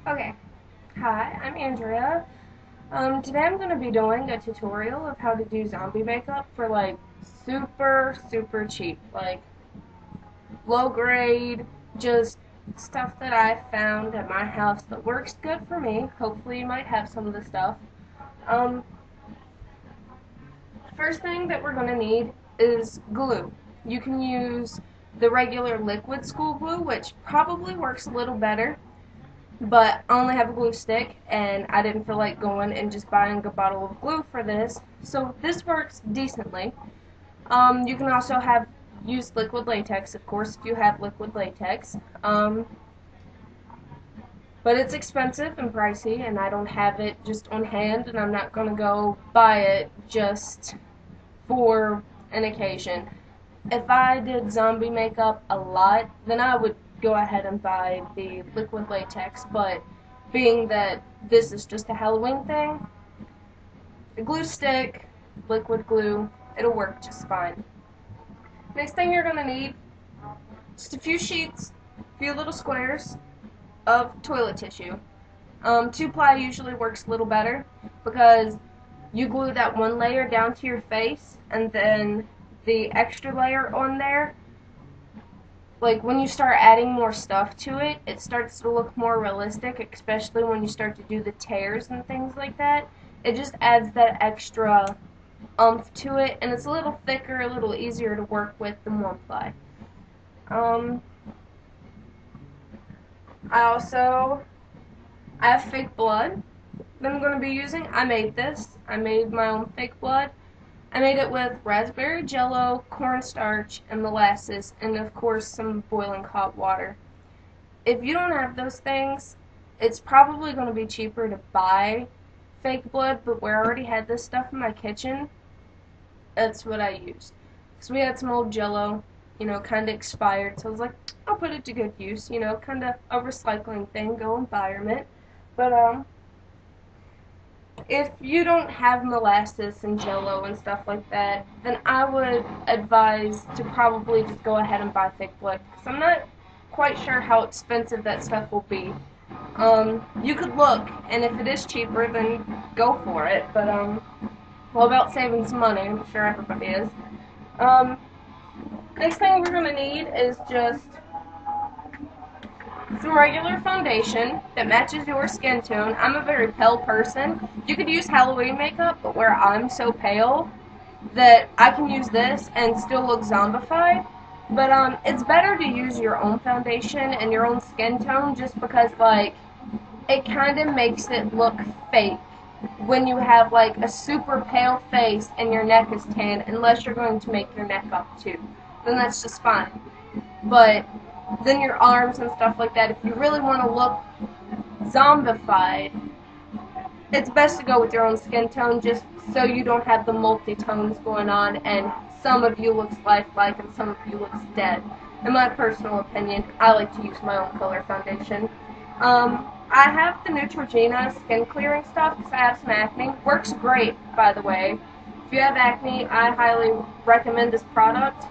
Okay, hi, I'm Andrea. Today I'm going to be doing a tutorial of how to do zombie makeup for like super cheap, like low grade, just stuff that I found at my house that works good for me. Hopefully you might have some of the stuff. Um, First thing that we're going to need is glue. You can use the regular liquid school glue, which probably works a little better, but I only have a glue stick and I didn't feel like going and just buying a bottle of glue for this, so this works decently. You can also use liquid latex, of course, if you have liquid latex, but it's expensive and pricey and I don't have it just on hand and I'm not going to go buy it just for an occasion. If I did zombie makeup a lot, then I would go ahead and buy the liquid latex, but being that this is just a Halloween thing, the glue stick, liquid glue, it'll work just fine. Next thing you're going to need, just a few sheets, a few little squares of toilet tissue. 2-ply usually works a little better because you glue that one layer down to your face and then the extra layer on there, like when you start adding more stuff to it, it starts to look more realistic, especially when you start to do the tears and things like that. It just adds that extra oomph to it, and it's a little thicker, a little easier to work with than 1-ply. Um, I have fake blood that I'm going to be using. I made this. I made my own fake blood. I made it with raspberry jello, cornstarch, and molasses, and of course some boiling hot water. If you don't have those things, it's probably going to be cheaper to buy fake blood, but where I already had this stuff in my kitchen, that's what I used. Because we had some old jello, kind of expired, so I was like, I'll put it to good use, kind of a recycling thing, go environment. But, if you don't have molasses and jello and stuff like that, then I would advise to probably just go ahead and buy fake blood, because I'm not quite sure how expensive that stuff will be. You could look, and if it is cheaper, then go for it, but, well, about saving some money, I'm sure everybody is. Um, Next thing we're going to need is just some regular foundation that matches your skin tone. I'm a very pale person. You could use Halloween makeup, but where I'm so pale that I can use this and still look zombified. But it's better to use your own foundation and your own skin tone just because, like, it kind of makes it look fake when you have, like, a super pale face and your neck is tan, unless you're going to make your neck up too. Then that's just fine. But then your arms and stuff like that, if you really want to look zombified, it's best to go with your own skin tone just so you don't have the multi-tones going on and some of you looks lifelike and some of you looks dead. In my personal opinion, I like to use my own color foundation. I have the Neutrogena skin clearing stuff because I have some acne. Works great, by the way. If you have acne, I highly recommend this product.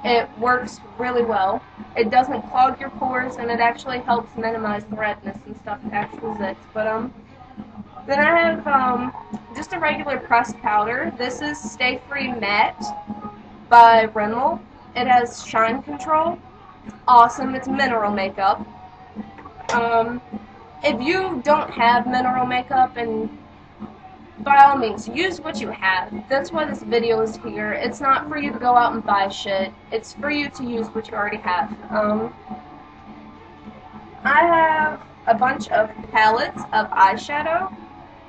It works really well. It doesn't clog your pores, and it actually helps minimize the redness and stuff, actual zits. But, then I have, just a regular pressed powder. This is Stay Free Matte by Rimmel. It has shine control. It's awesome. It's mineral makeup. If you don't have mineral makeup, and by all means, use what you have. That's why this video is here. It's not for you to go out and buy shit. It's for you to use what you already have. I have a bunch of palettes of eyeshadow.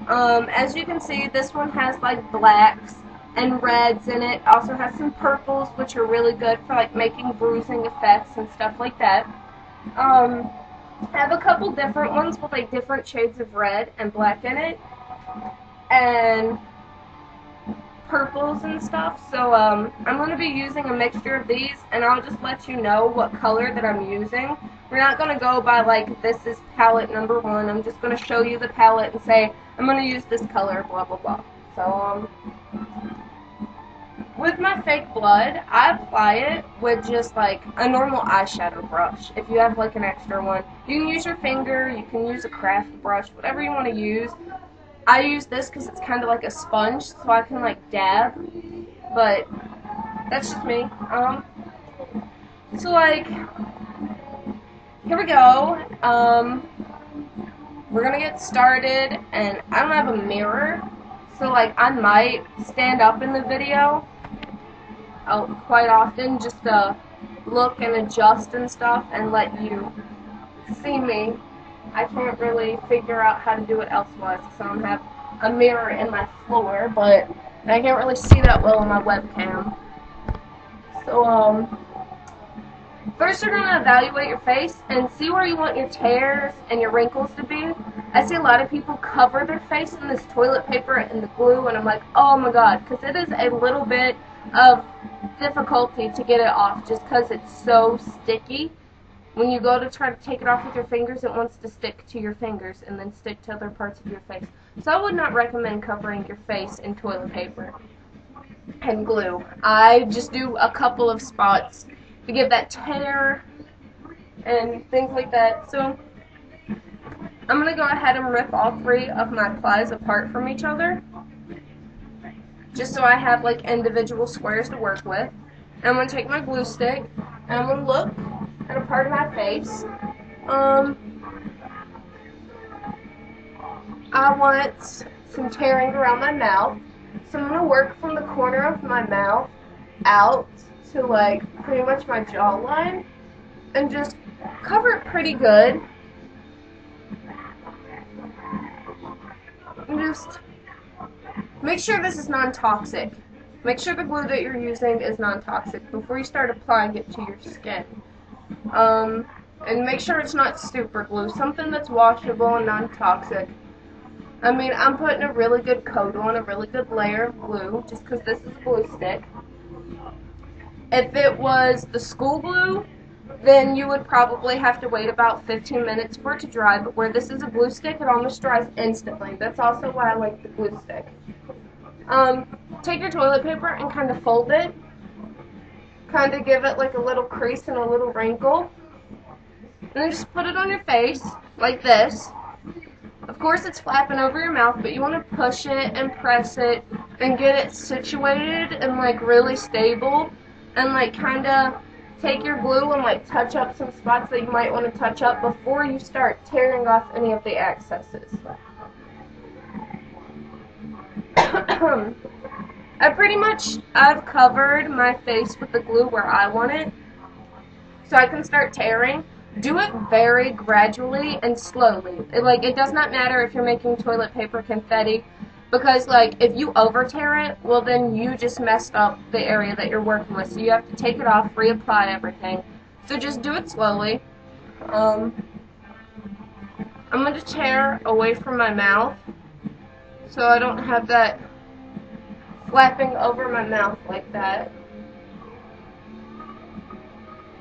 As you can see, this one has like blacks and reds in it. Also has some purples, which are really good for like making bruising effects and stuff like that. I have a couple different ones with like different shades of red and black in it, and purples and stuff. So I'm going to be using a mixture of these, and I'll just let you know what color that I'm using. We're not going to go by like this is palette number 1. I'm just going to show you the palette and say I'm going to use this color, blah blah blah. So With my fake blood, I apply it with just like a normal eyeshadow brush. If you have like an extra one, you can use your finger, you can use a craft brush, whatever you want to use. I use this because it's kind of like a sponge, so I can like dab, but that's just me. So like, here we go. We're gonna get started, and I don't have a mirror, so like I might stand up in the video quite often just to look and adjust and stuff and let you see me. I can't really figure out how to do it elsewise because I don't have a mirror in my floor, but I can't really see that well on my webcam. So, first you're going to evaluate your face and see where you want your tears and your wrinkles to be. I see a lot of people cover their face in this toilet paper and the glue, and I'm like, oh my god, because it is a little bit of difficulty to get it off just because it's so sticky. When you go to try to take it off with your fingers, it wants to stick to your fingers and then stick to other parts of your face. So I would not recommend covering your face in toilet paper and glue. I just do a couple of spots to give that tear and things like that. So I'm going to go ahead and rip all three of my plies apart from each other, just so I have like individual squares to work with. And I'm going to take my glue stick and I'm going to look at a part of my face. I want some tearing around my mouth, so I'm going to work from the corner of my mouth out to like pretty much my jawline and just cover it pretty good. And just make sure this is non-toxic. Make sure the glue that you're using is non-toxic before you start applying it to your skin. And make sure it's not super glue, something that's washable and non-toxic. I mean, I'm putting a really good coat on, a really good layer of glue, just because this is a glue stick. If it was the school glue, then you would probably have to wait about 15 minutes for it to dry, but where this is a glue stick, it almost dries instantly. That's also why I like the glue stick. Take your toilet paper and kind of fold it, kind of give it like a little crease and a little wrinkle, and then just put it on your face, like this. Of course it's flapping over your mouth, but you want to push it and press it and get it situated and like really stable, and like kind of take your glue and like touch up some spots that you might want to touch up before you start tearing off any of the excesses. I've covered my face with the glue where I want it, so I can start tearing. Do it very gradually and slowly. It does not matter if you're making toilet paper confetti, because like if you over tear it, well then you just messed up the area that you're working with. So you have to take it off, reapply everything. So just do it slowly. I'm going to tear away from my mouth so I don't have that flapping over my mouth like that.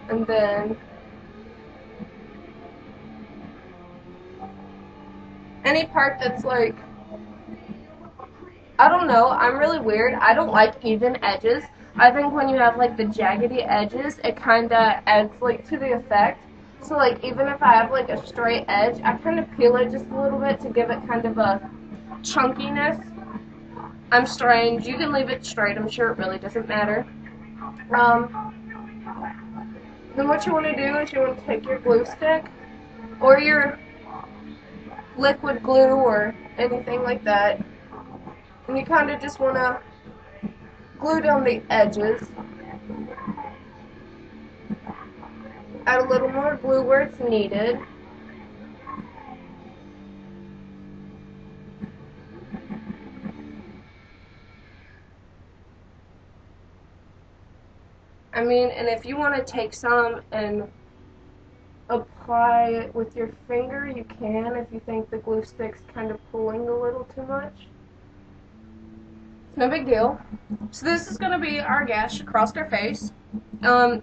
And then any part that's like, I don't know, I'm really weird. I don't like even edges. I think when you have like the jaggedy edges, it kind of adds like to the effect. So like even if I have like a straight edge, I kind of peel it just a little bit to give it kind of a chunkiness. I'm strange. You can leave it straight. I'm sure it really doesn't matter. Then what you want to do is you want to take your glue stick or your liquid glue or anything like that, and you kind of just want to glue down the edges. Add a little more glue where it's needed. I mean, and if you want to take some and apply it with your finger, you can if you think the glue stick's kind of pulling a little too much. It's no big deal. So this is going to be our gash across our face. I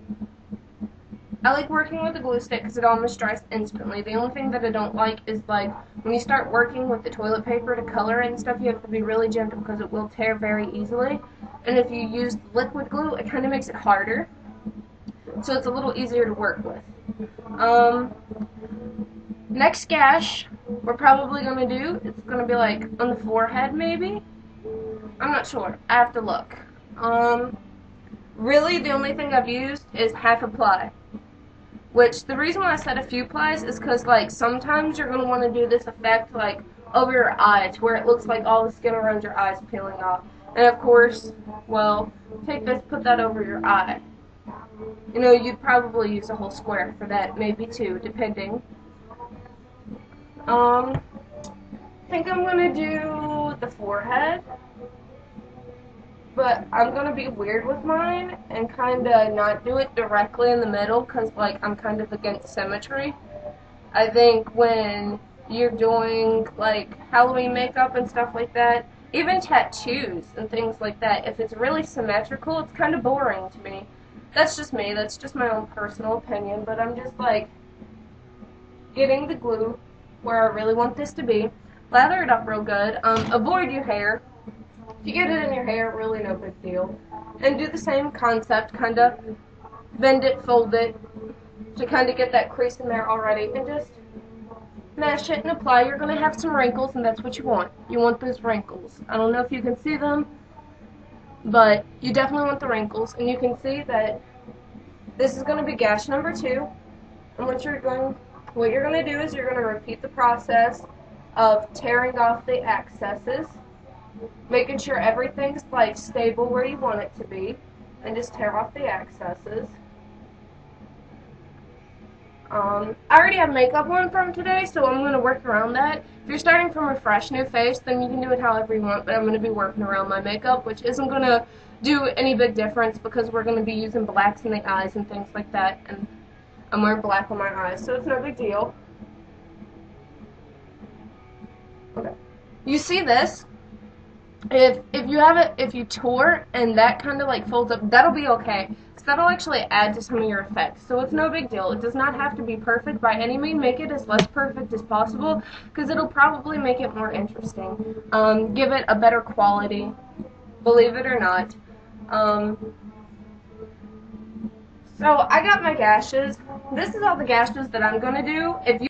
like working with the glue stick because it almost dries instantly. The only thing that I don't like is like when you start working with the toilet paper to color it and stuff, you have to be really gentle because it will tear very easily. and if you use liquid glue, it kind of makes it harder, so it's a little easier to work with. Next gash we're probably going to do, it's going to be like on the forehead maybe. I'm not sure. I have to look. Really the only thing I've used is half a ply. Which, the reason why I said a few plies is because, like, sometimes you're going to want to do this effect, like, over your eye, to where it looks like all the skin around your eyes peeling off. And, of course, well, take this, put that over your eye. You know, you'd probably use a whole square for that, maybe two, depending. I think I'm going to do the forehead. But I'm going to be weird with mine and kind of not do it directly in the middle because, like, I'm kind of against symmetry. I think when you're doing, like, Halloween makeup and stuff like that, even tattoos and things like that, if it's really symmetrical, it's kind of boring to me. That's just me. That's just my own personal opinion. But I'm just, like, getting the glue where I really want this to be. Lather it up real good. Avoid your hair. If you get it in your hair, really no big deal. And do the same concept, kind of bend it, fold it, to kind of get that crease in there already, and just mash it and apply. You're going to have some wrinkles, and that's what you want. You want those wrinkles. I don't know if you can see them, but you definitely want the wrinkles, and you can see that this is going to be gash number 2, and what you're going to do is you're going to repeat the process of tearing off the excesses, making sure everything's, like, stable where you want it to be, and just tear off the excesses. I already have makeup on from today, so I'm going to work around that. If you're starting from a fresh new face, then you can do it however you want, but I'm going to be working around my makeup, which isn't going to do any big difference because we're going to be using blacks in the eyes and things like that, and I'm wearing black on my eyes, so it's no big deal. Okay. You see this? If you have it, if you tore and that kind of like folds up, that'll be okay. So that'll actually add to some of your effects. So it's no big deal. It does not have to be perfect by any means. Make it as less perfect as possible because it'll probably make it more interesting. Give it a better quality, believe it or not. So I got my gashes. This is all the gashes that I'm going to do. If you